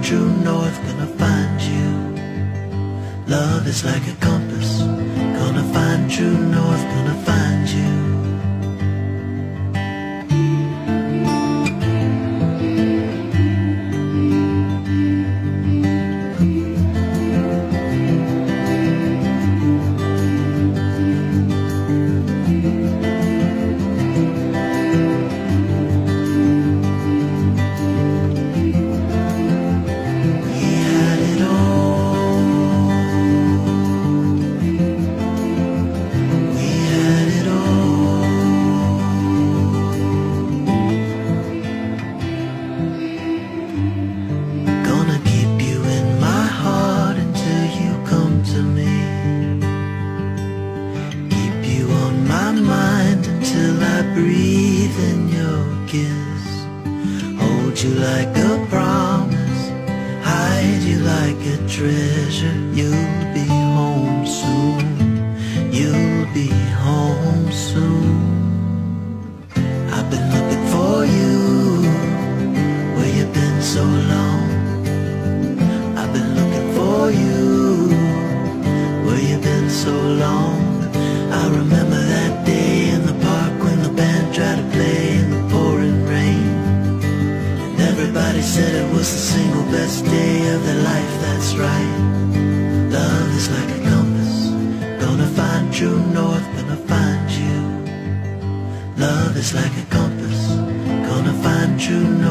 true north, gonna find you. Love is like a compass, gonna find true north, gonna find you. Breathe in your kiss, hold you like a promise, hide you like a treasure. You'll be home soon, you'll be home soon. I've been looking for you, where you been so long. I've been looking for you, where you been so long. I remember that day in the park when the band tried to play in the pouring rain, and everybody said it was the single best day of their life. That's right. Love is like a compass, gonna find true north, gonna find you. Love is like a compass, gonna find true north.